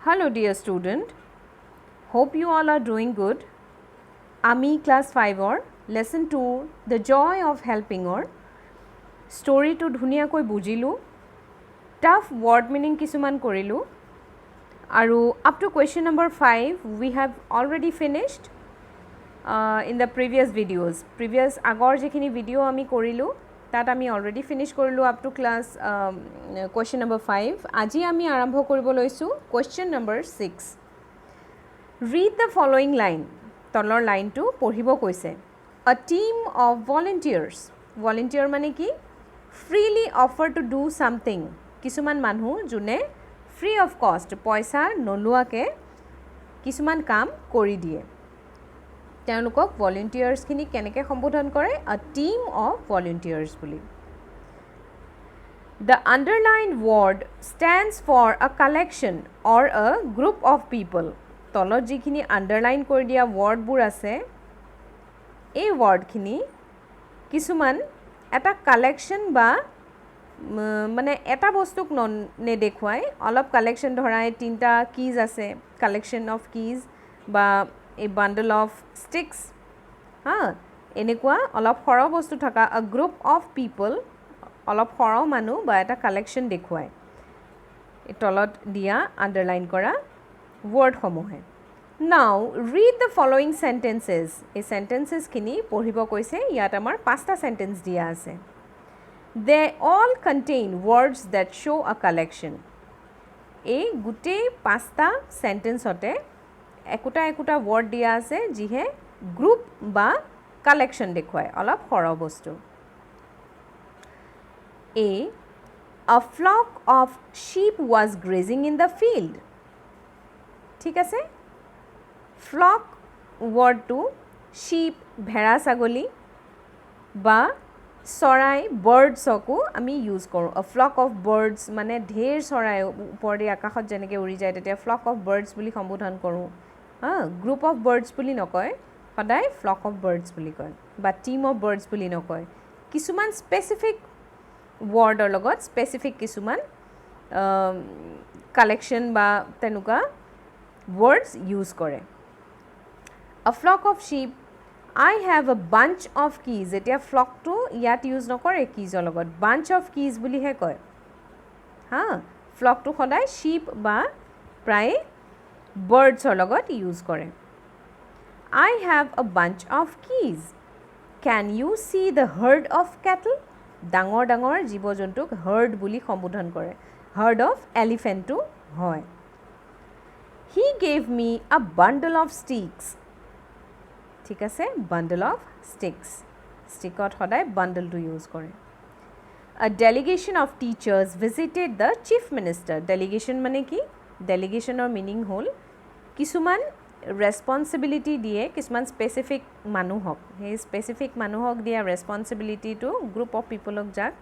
Hello dear student, hope you all are doing good. আমি class 5 lesson 2 the joy of helping storyটো ধুনীয়াকৈ বুজিলো, tough word meaning কিছুমান কৰিলো আৰু up to question number 5 we have already finished in the previous videos. আগৰ যিখিনি video আমি কৰিলো তাত আমি অলৰেডি ফিনিশ কৰিলো up to class question number 5 আজি আমি আৰম্ভ কৰিব লৈছো question number 6 read the following line তলৰ লাইনটো পঢ়িব কৈছে আ টিম অফ ভলেণ্টিয়াৰ মানে কি freely offer to do something কিছুমান মানুহ যোনে ফ্ৰী অফ কষ্ট পইচা নলোৱাকে কিছুমান কাম কৰি দিয়ে তেওঁলোকক ভলেণ্টিয়াৰ্ছখিনি কেনেকৈ সম্বোধন কৰে আ টিম অফ ভলেণ্টিয়াৰ্ছ বুলি the underline word stands for a collection or a group of পিপল তলত যিখিনি আণ্ডাৰলাইন কৰি দিয়া ৱৰ্ডবোৰ আছে এই ৱৰ্ডখিনি কিছুমান এটা কালেকশ্যন বা মানে এটা বস্তুক নেদেখুৱাই অলপ কালেকশ্যন ধৰাই তিনিটা কিজ আছে কালেকশ্যন অফ কিজ বা a bundle of sticks এনেকুৱা অলপ সৰহ বস্তু থকা a group of people অলপ সৰহ মানুহ বা এটা কালেকশ্যন দেখুৱায় এই তলত দিয়া আণ্ডাৰলাইন কৰা ৱৰ্ডসমূহে নাও ৰিড দ্য ফলোয়িং চেণ্টেন্সেছ এই চেণ্টেন্সেছখিনি পঢ়িব কৈছে ইয়াত আমাৰ 5টা চেণ্টেন্স দিয়া আছে they all contain words that show' a collection এই গোটেই 5টা চেণ্টেন্সতে একোটা ৱৰ্ড দিয়া আছে যিহে গ্ৰুপ বা কালেকশ্যন দেখুৱায় অলপ সৰহ বস্তু a flock of sheep was grazing in the field ঠিক আছে ফ্লক ৱৰ্ডটো শ্বিপ ভেড়া ছাগলী বা চৰাই বাৰ্ডছকো আমি ইউজ কৰোঁ আ ফ্লক অফ বাৰ্ডছ মানে ঢেৰ চৰাই ওপৰেদি আকাশত যেনেকৈ উৰি যায় তেতিয়া ফ্লক অফ বাৰ্ডছ বুলি সম্বোধন কৰোঁ গ্ৰুপ অফ বাৰ্ডছ বুলি নকয় সদায় ফ্লক অফ বাৰ্ডছ বুলি কয় বা টিম অফ বাৰ্ডছ বুলি নকয় কিছুমান স্পেচিফিক ৱৰ্ডৰ লগত স্পেচিফিক কিছুমান কালেকশ্যন বা তেনেকুৱা ৱৰ্ডছ ইউজ কৰে a flock of sheep I have a bunch of keys এতিয়া ফ্লকটো ইয়াত ইউজ নকৰে কিজৰ লগত বাঞ্চ অফ কিজ বুলিহে কয় ফ্লকটো সদায় শ্বিপ বা প্ৰায়ে বাৰ্ডছৰ লগত ইউজ কৰে I have a bunch of keys can you see the herd of cattle ডাঙৰ জীৱ জন্তুক হাৰ্ড বুলি সম্বোধন কৰে হাৰ্ড অফ এলিফেণ্টটো হয় he gave me a bundle of sticks ঠিক আছে বাণ্ডল অফ ষ্টিকত সদায় বাণ্ডলটো ইউজ কৰে a delegation of teachers visited the chief minister delegation মানে কি ডেলিগেশ্যনৰ মিনিং হ'ল কিছুমান ৰেছপনচিবিলিটি দিয়ে কিছুমান স্পেচিফিক মানুহক সেই স্পেচিফিক মানুহক দিয়া ৰেছপনচিবিলিটিটো গ্ৰুপ অফ পিপলক যাক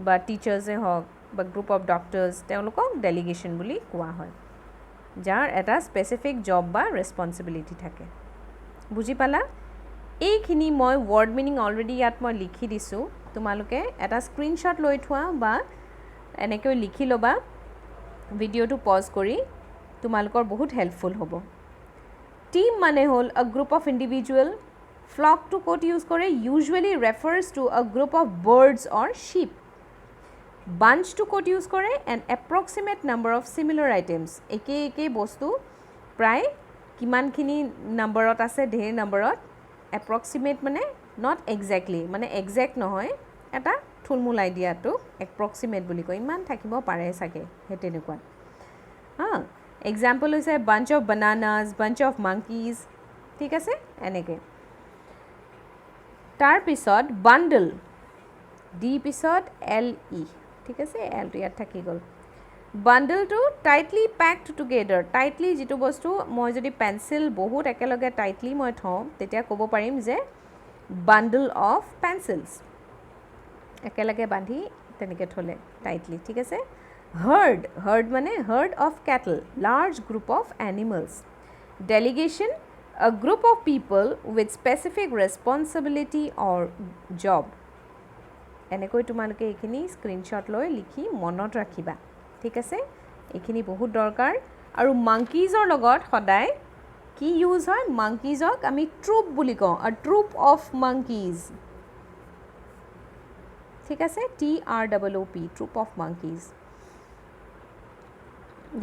বা টিচাৰ্ছে হওক বা গ্ৰুপ অফ ডক্টৰ্ছ তেওঁলোকক ডেলিগেশ্যন বুলি কোৱা হয় যাৰ এটা স্পেচিফিক জব বা ৰেছপনচিবিলিটি থাকে বুজি পালা এইখিনি মই ৱৰ্ড মিনিং অলৰেডি ইয়াত মই লিখি দিছোঁ তোমালোকে এটা স্ক্ৰীনশ্বট লৈ থোৱা বা এনেকৈ লিখি ল'বা ভিডিঅ'টো পজ কৰি তোমালোকৰ বহুত হেল্পফুল হ'ব টিম মানে হ'ল আ গ্ৰুপ অফ ইণ্ডিভিজুৱেল ফ্লকটো ক'ত ইউজ কৰে usually refers to a group of birds or sheep বাঞ্চটো ক'ত ইউজ কৰে an approximate number of similar items একেই বস্তু প্ৰায় কিমানখিনি নাম্বাৰত আছে ঢেৰ নাম্বাৰত এপ্ৰক্সিমেট মানে নট একজেক্টলি মানে একজেক্ট নহয় এটা থুলমূল আইডিয়াটো এপ্ৰক্সিমেট বুলি কয় ইমান থাকিব পাৰে চাগে সেই তেনেকুৱা এক্সাম্পল হৈছে বাঞ্চ অফ বানানাজ বাঞ্চ অফ মাংকিজ ঠিক আছে এনেকৈ তাৰপিছত বাণ্ডল ডি পিছত LE ঠিক আছে এলটো ইয়াত থাকি গ'ল বাণ্ডলটো টাইটলি পেকড টুগেডাৰ টাইটলি যিটো বস্তু মই যদি পেঞ্চিল বহুত একেলগে টাইটলি মই থওঁ তেতিয়া ক'ব পাৰিম যে বাণ্ডল অফ পেঞ্চিলছ একেলগে বান্ধি তেনেকৈ থ'লে টাইটলি ঠিক আছে হাৰ্ড মানে herd of cattle large group of animals delegation a group of people with specific responsibility or job এনেকৈ তোমালোকে এইখিনি স্ক্ৰীনশ্বট লৈ লিখি মনত ৰাখিবা ঠিক আছে এইখিনি বহুত দৰকাৰ আৰু monkeysৰ লগত সদায় কি ইউজ হয় monkeysক আমি troop বুলি কওঁ a troop of monkeys ঠিক আছে TROOP troop of monkeys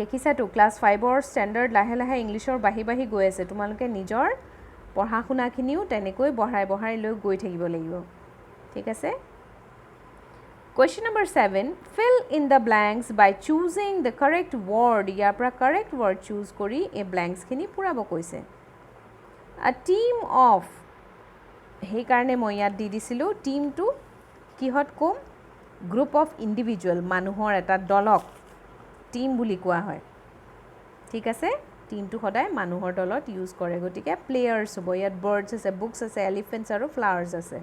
দেখিছাতো ক্লাছ 5ৰ ষ্টেণ্ডাৰ্ড লাহে লাহে ইংলিছৰ বাঢ়ি গৈ আছে তোমালোকে নিজৰ পঢ়া শুনাখিনিও তেনেকৈ বঢ়াই লৈ গৈ থাকিব লাগিব ঠিক আছে Question number 7 fill in the blanks by choosing the correct word ইয়াৰ পৰা correct word choose কৰি এই blanks খিনি পুৰাব কৈছে a team of সেই কাৰণে মই ইয়াত দি দিছিলো team টো কিহত কম group of individual মানুহৰ এটা দলক team বুলি কোৱা হয় ঠিক আছে team টো সদায় মানুহৰ দলত ইউজ কৰে গতিকে players হ'ব ইয়াত birds আছে books আছে elephants আৰু flowers আছে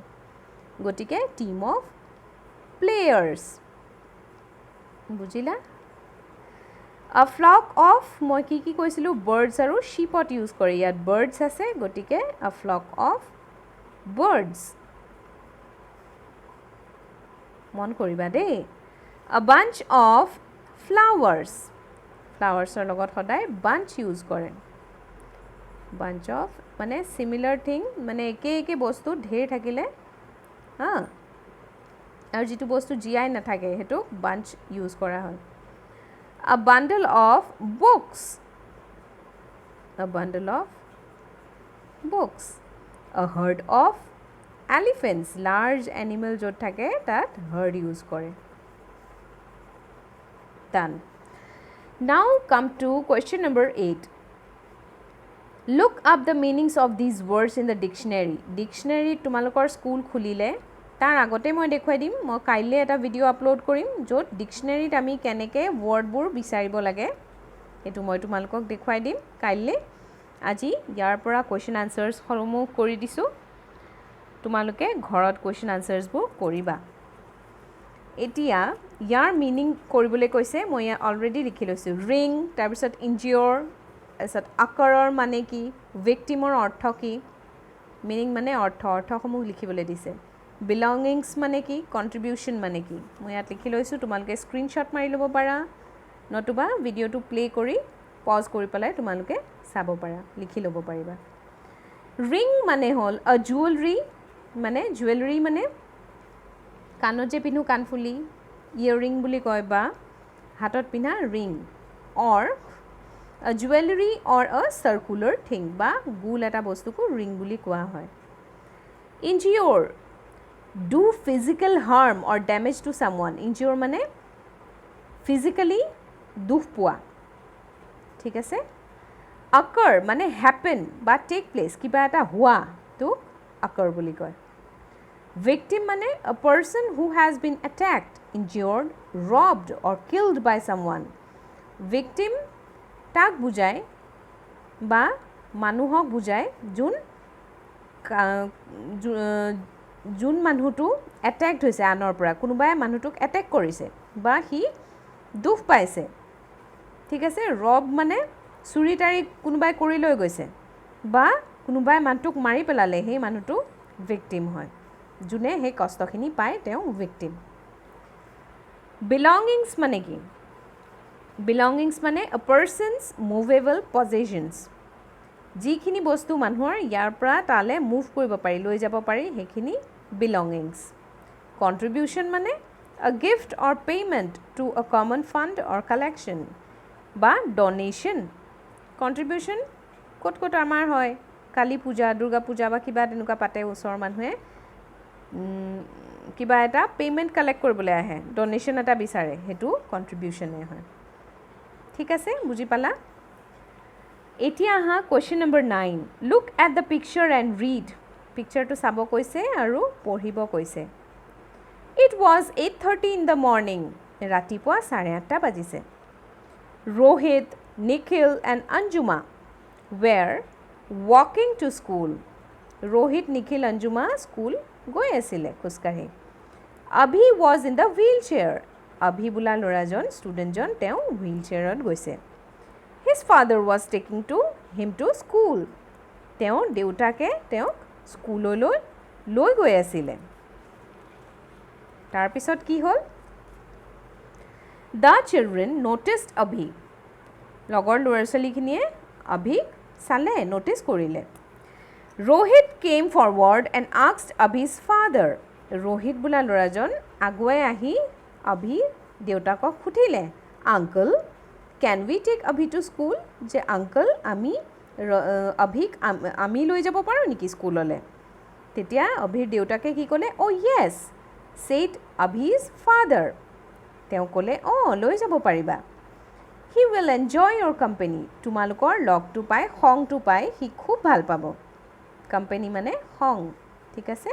গতিকে team of players বুজিলা a flock of মই কি কৈছিলো birds আৰু sheepত ইউজ কৰে ইয়াত birds আছে গতিকে a flock of birds মন কৰিবা দেই a bunch of flowers ফ্লাৱাৰ্ছৰ লগত সদায় bunch ইউজ কৰে bunch of মানে similar thing মানে একে বস্তু ঢেৰ থাকিলে হা আৰু যেটো বস্তু জিআই নাথাকে হেতু bunch ইউজ কৰা হয় a bundle of books a bundle of books a herd of elephants large animal য'ত থাকে তাত herd ইউজ কৰে done now come to question number 8 look up the meanings of these words in the dictionary তোমালোকৰ school খুলিলে তাৰ আগতে মই দেখুৱাই দিম মই কাইলে এটা ভিডিও আপলোড কৰিম য'ত ডিকশনাৰীত আমি কেনেকৈ ওয়াৰ্ডবোৰ বিচাৰিব লাগে এটো মই তোমালোকক দেখুৱাই দিম কাইলে আজি ইয়াৰ পৰা কোৱেশ্চন আনসাৰ্স সমূহ কৰি দিছো তোমালোকে ঘৰত কোৱেশ্চন আনসাৰ্সবোৰ কৰিবা এতিয়া ইয়াৰ মিনিং কৰিবলৈ কৈছে মই অলৰেডি লিখি লৈছো ৰিং তাৰ পিছত ইনজিওৰ তাৰপিছত আকাৰৰ মানে কি ভিকটিমৰ অৰ্থ কি মিনিং মানে অৰ্থসমূহ লিখিবলৈ দিছে belongings মানে কি contribution মানে কি মই ইয়াত লিখি লৈছো তোমালোকে স্ক্ৰিনশ্বট মাৰি ল'ব পাৰা নতুবা ভিডিওটো প্লে কৰি পজ কৰি পেলাই তোমালোকে চাব পাৰা লিখি ল'ব পাৰিবা ring মানে হল a jewelry মানে কাণত যে পিনু কানফুলি ইয়াৰিং বুলি কয় বা হাতত পিনা ring or a jewelry or a circular thing বা গোল এটা বস্তুকো ring বুলি কোৱা হয় injure do physical harm or damage to someone injure মানে physically দুখ পোৱা ঠিক আছে occur মানে happen বা take place কিবা এটা হোৱা তো occur বুলি কয় victim মানে a person who has been attacked injured robbed or killed by someone victim তাক বুজায় বা মানুহক বুজায় যোন মানুহটো অ্যাটাকড হৈছে আনৰ পৰা কোনোবাই মানুহটোক অ্যাটাক কৰিছে বা হি দুখ পাইছে ঠিক আছে ৰব মানে চুৰি তাৰি কোনোবাই কৰি লৈ গৈছে বা কোনোবাই মানুহটোক মাৰি পেলালে সেই মানুহটো ভিকটিম হয় যোনে হে কষ্টখিনি পায় তেওঁ ভিকটিম belongings মানে কি belongings মানে a person's movable possessions যিখিনি বস্তু মানুহৰ ইয়াৰ পৰা তালে মুভ কৰিব পাৰি লৈ যাব পাৰি হেখিনি belongings contribution মানে a gift or payment to a common fund or collection বা donation contribution কত আমাৰ হয় কালী পূজা দুৰ্গা পূজা বা কিবা তেনেকুৱা পাতে ওচৰ মানুহে কিবা এটা পেমেন্ট কালেক্ট কৰিবলৈ আহে ডোনেশন এটা বিচাৰে হেতু কন্ট্ৰিবিউশন হয় ঠিক আছে বুজি পালা এতিয়া আহা question number 9 look at the picture and read পিকচাৰটো চাব কৈছে আৰু পঢ়িব কৈছে it was 8:30 in the morning ৰাতিপুৱা 8:30 বাজিছে Rohit Nikhil and Anjuma were walking to school Rohit Nikhil Anjuma school গৈ আছিলে খুজকাঢ়ি আভি was in the wheelchair আভি বোলা ল'ৰাজন ষ্টুডেণ্টজন তেওঁ হুইলচেয়াৰত গৈছে his father was taking him to school তেওঁৰ দেউতাকে তেওঁক স্কুললৈ লৈ গৈ আছিলে তাৰ পিছত কি হ'ল the children noticed Abhi লগৰ ল'ৰা ছোৱালীখিনিয়ে অভিক চালে ন'টিছ কৰিলে Rohit came forward and asked Abhi's father Rohit বোলা ল'ৰাজন আগুৱাই আহি অভিৰ দেউতাকক সুধিলে uncle can we take Abhi to school যে আংকল আমি অভিক আমি লৈ যাব পাৰোঁ নেকি স্কুললৈ তেতিয়া অভিৰ দেউতাকে কি ক'লে অ' য়েছ ছেইড অভিজ ফাদাৰ তেওঁ ক'লে অঁ লৈ যাব পাৰিবা he will enjoy your company তোমালোকৰ লগটো পাই সংটো পাই সি খুব ভাল পাব কোম্পেনী মানে সং ঠিক আছে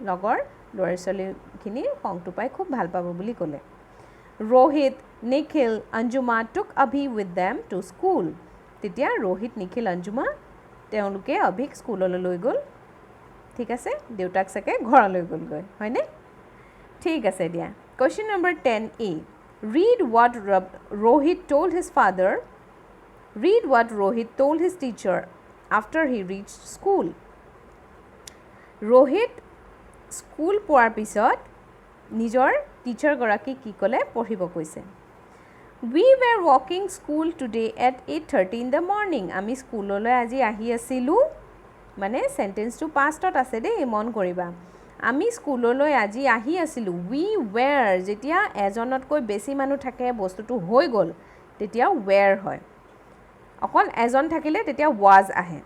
লগৰ ল'ৰা ছোৱালীখিনিৰ সংটো পাই খুব ভাল পাব বুলি ক'লে ৰোহিত নিখিল অঞ্জুমা টুক অভি উইথ দেম টু স্কুল তেতিয়া ৰোহিত নিখিল অঞ্জুমা তেওঁলোকে অভিক স্কুললৈ লৈ গ'ল ঠিক আছে দেউতাক চাগে ঘৰলৈ গ'লগৈ হয়নে ঠিক আছে দিয়া question number 10A read what Rohit told his father read what Rohit told his teacher after he reached school Rohit school পোৱাৰ পিছত নিজৰ টিচাৰগৰাকীক কি ক'লে পঢ়িব কৈছে We were walking school today at 8:30 in the morning. আমি স্কুললৈ আজি আহি আছিলোঁ মানে সেন্টেন্সটো পাষ্টত আছে দেই মন কৰিবা আমি স্কুললৈ আজি আহি আছিলোঁ we were যেতিয়া এজনতকৈ বেছি মানুহ থাকে বস্তুটো হৈ গ'ল তেতিয়া were হয় অকল এজন থাকিলে তেতিয়া was আহে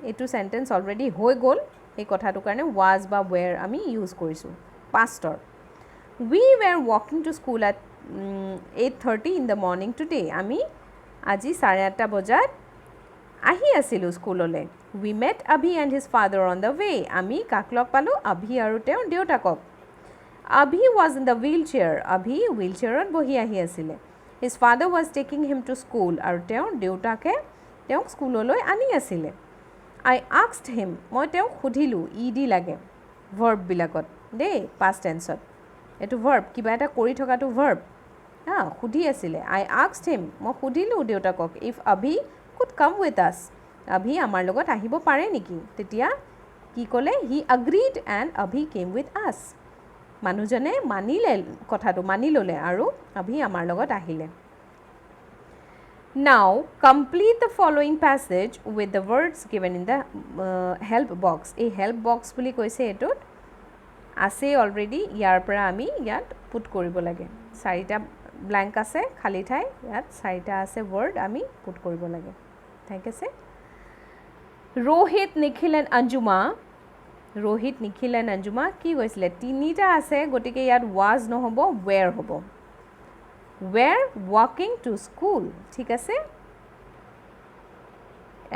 এইটো সেন্টেন্স অলৰেডি হৈ গ'ল এই কথাটোৰ কাৰণে was বা were আমি ইউজ কৰিছোঁ pastor We were walking to school at 8:30 in the morning today. আমি আজি 8:30 বজাত আহি আছিলোঁ স্কুললৈ We met Abhi and his father on the way. আমি কাক লগ পালোঁ অভি আৰু তেওঁৰ দেউতাকক Abhi was in the wheelchair. অভি হুইলচেয়াৰত বহি আহি আছিলে His father was taking him to school. আৰু তেওঁৰ দেউতাকে তেওঁক স্কুললৈ আনি আছিলে I asked him. মই তেওঁক সুধিলোঁ ed লাগে ভাৰ্ববিলাকত দেই পাষ্ট টেন্সত এইটো ভাৰ্ব কিবা এটা কৰি থকাটো ভাৰ্ব সুধি আছিলে I asked him মই সুধিলোঁ দেউতাকক if Abhi could come with us Abhi আমাৰ লগত আহিব পাৰে নেকি তেতিয়া কি ক'লে he agreed and Abhi came with us মানুহজনে মানিলে কথাটো মানি ল'লে আৰু Abhi আমাৰ লগত আহিলে Now complete the following passage with the words given in the help box এই help box বুলি কৈছে এইটোত আছে অলৰেডি ইয়াৰ পৰা আমি ইয়াত পুট কৰিব লাগে চাৰিটা ব্ল্যাঙ্ক আছে খালি ঠাই ইয়াত চাৰিটা আছে ওয়াৰ্ড আমি পুট কৰিব লাগে ঠিক আছে ৰোহিত নিখিল এণ্ড অঞ্জুমা কি কৈছিলে তিনিটা আছে গতিকে ইয়াত was নহ'ব were হ'ব were walking to school ঠিক আছে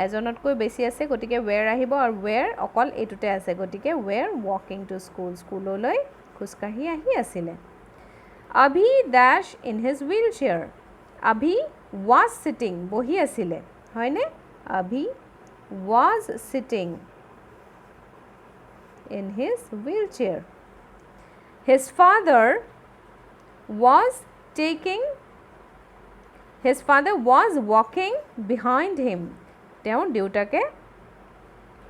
এজনতকৈ বেছি আছে গতিকে were আহিব আৰু were অকল এইটোতে আছে গতিকে were walking to school স্কুললৈ খোজকাঢ়ি আহি আছিলে Abhi dash in his wheelchair Abhi was sitting বহি আছিলে হয়নে Abhi was sitting in his wheelchair his father was walking behind him তেওঁৰ দেউতাকে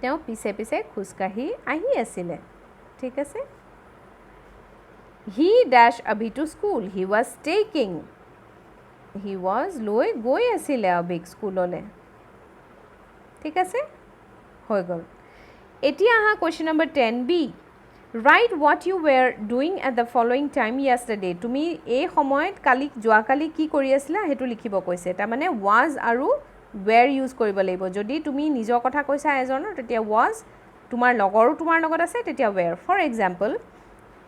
তেওঁ পিছে পিছে খোজকাঢ়ি আহি আছিলে ঠিক আছে He dash Abhi to school. He was লৈ গৈ আছিলে অভিক স্কুললৈ ঠিক আছে হৈ গ'ল এতিয়া আহা question number 10B Write what you were doing at the following time yesterday. তুমি এই সময়ত যোৱাকালি কি কৰি আছিলা সেইটো লিখিব কৈছে তাৰমানে was আৰু were ইউজ কৰিব লাগিব যদি তুমি নিজৰ কথা কৈছা এজনৰ তেতিয়া was তোমাৰ লগৰো তোমাৰ লগত আছে তেতিয়া were ফৰ এক্সাম্পল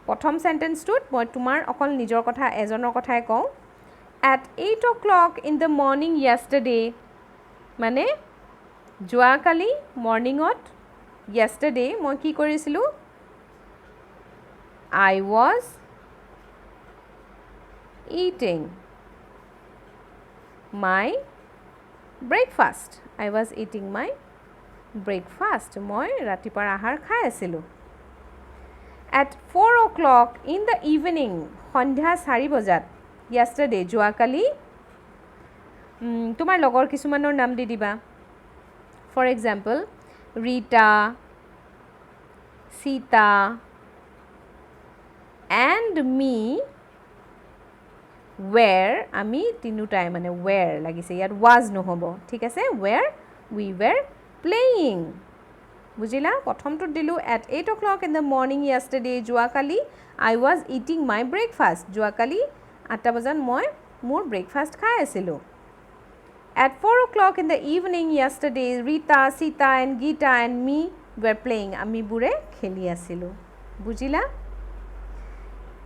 প্ৰথম সেন্টেন্সটোত মই তোমাৰ অকল নিজৰ কথা এজনৰ কথাই কওঁ at 8 o'clock in the morning yesterday মানে যোৱাকালি মৰ্নিঙত yesterday মই কি কৰিছিলোঁ I was eating my breakfast মই ৰাতিপুৱাৰ আহাৰ খাই আছিলোঁ At 4 o'clock in the evening, সন্ধ্যা 4 বজাত yesterday যোৱাকালি তোমাৰ লগৰ কিছুমানৰ নাম দি দিবা for example Rita Sita and me where আমি তিনিটাই মানে where লাগিছে ইয়াত was নহ'ব ঠিক আছে where we were playing বুজিলা প্ৰথমটো দিলো at 8 o'clock in the morning yesterday যোৱাকালি I was eating my breakfast যোৱাকালি 8টা বজাত মই মোৰ ব্ৰেকফাষ্ট খাই আছিলোঁ at 4 o'clock in the evening yesterday Rita Sita and Geeta and me were playing আমি বুৰে খেলি আছিলোঁ বুজিলা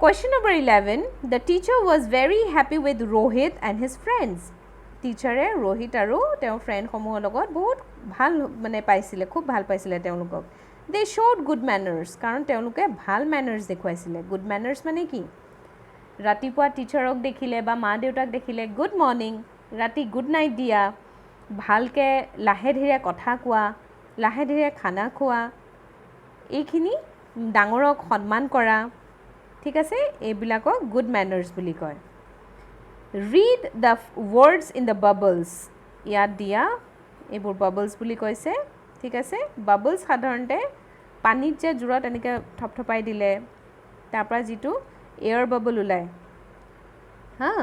Question number 11 The teacher was very happy with Rohit and his friends টিচাৰে Rohit আৰু তেওঁৰ ফ্ৰেণ্ড সমূহৰ লগত বহুত ভাল মানে পাইছিলে খুব ভাল পাইছিলে তেওঁলোকক they showed good manners কাৰণ তেওঁলোকে ভাল manners দেখুৱাইছিলে good manners মানে কি ৰাতিপুৱা টিচাৰক দেখিলে বা মা দেউতাক দেখিলে good morning ৰাতি good night দিয়া ভালকে লাহে ধীৰে কথা কোৱা লাহে ধীৰে খানা খোৱা এইখিনি ডাঙৰক সন্মান কৰা ঠিক আছে এইবিলাকক good manners বুলি কয় read the words in the bubbles ইয়াত দিয়া এইবোৰ bubbles বুলি কৈছে ঠিক আছে bubbles সাধাৰণতে পানীত যে জুৰত এনেকৈ থপথপাই দিলে তাৰ পৰা যিটো এয়াৰ বাবল ওলায় হা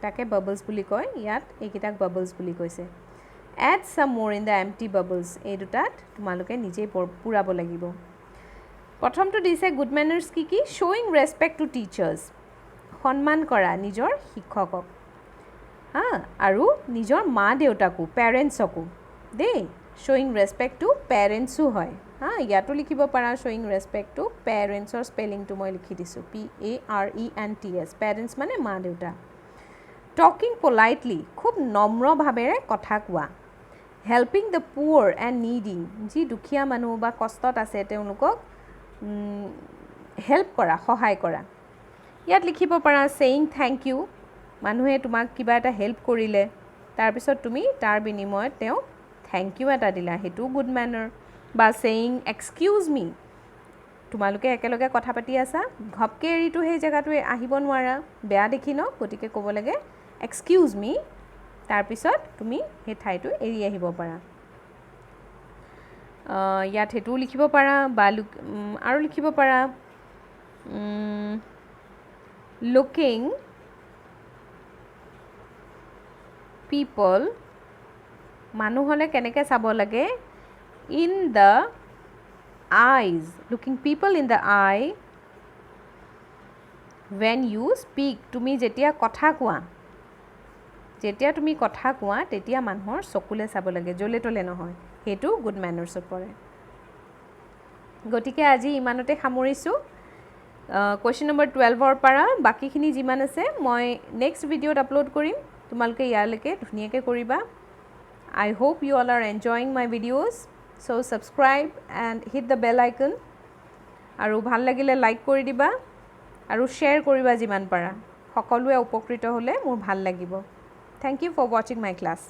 তাকে bubbles বুলি কয় ইয়াত এইকেইটাক bubbles বুলি কৈছে add some more in the empty bubbles এই দুটাত তোমালোকে নিজেই পুৰাব লাগিব প্ৰথমটো দিছে good manners কি কি showing respect to teachers সন্মান কৰা নিজৰ শিক্ষকক হা আৰু নিজৰ মা দেউতাকো পেৰেণ্টছকো দেই showing respect to পেৰেণ্টছো হয় হা ইয়াতো লিখিব পাৰা showing respect to পেৰেণ্টছৰ স্পেলিংটো মই লিখি দিছোঁ PARENTS পেৰেণ্টছ মানে মা দেউতা talking politely খুব নম্ৰভাৱেৰে কথা কোৱা helping the poor and needy যি দুখীয়া মানুহ বা কষ্টত আছে তেওঁলোকক হেল্প কৰা সহায় কৰা ইয়াত লিখিব পাৰা saying thank you মানুহে তোমাক কিবা এটা হেল্প কৰিলে তাৰপিছত তুমি তাৰ বিনিময়ত তেওঁ thank you এটা দিলা হেতু good manner বা saying excuse me তোমালোকে একেলগে কথা পাতি আছা ঘপকে এৰিটো সেই জায়গাটোৱে আহিব নোৱাৰা বেয়া দেখি ন গতিকে ক'ব লাগে excuse me তাৰপিছত তুমি সেই ঠাইটো এৰি আহিব পাৰা ইয়াত হেতু লিখিব পাৰা বা আৰু লিখিব পাৰা looking people মানুহ হলে কেনেকৈ চাব লাগে in the eyes looking people in the eye when you speak তুমি যেতিয়া কথা কোৱা যেতিয়া তুমি কথা কোৱা তেতিয়া মানুহৰ চকুলে চাব লাগে জলে তলে নহয় হেতু good manners পৰে গতিকে আজি ইমানতে সামৰিছো question number 12 পৰা বাকিখিনি যিমান আছে মই নেক্সট ভিডিঅ'ত আপলোড কৰিম তোমালোকে ইয়ালৈকে ধুনীয়াকৈ কৰিবা I hope you all are enjoying my videos so subscribe and hit the bell icon আৰু ভাল লাগিলে লাইক কৰি দিবা আৰু শ্বেয়াৰ কৰিবা যিমান পাৰা সকলোৱে উপকৃত হ'লে মোৰ ভাল লাগিব Thank you for watching my class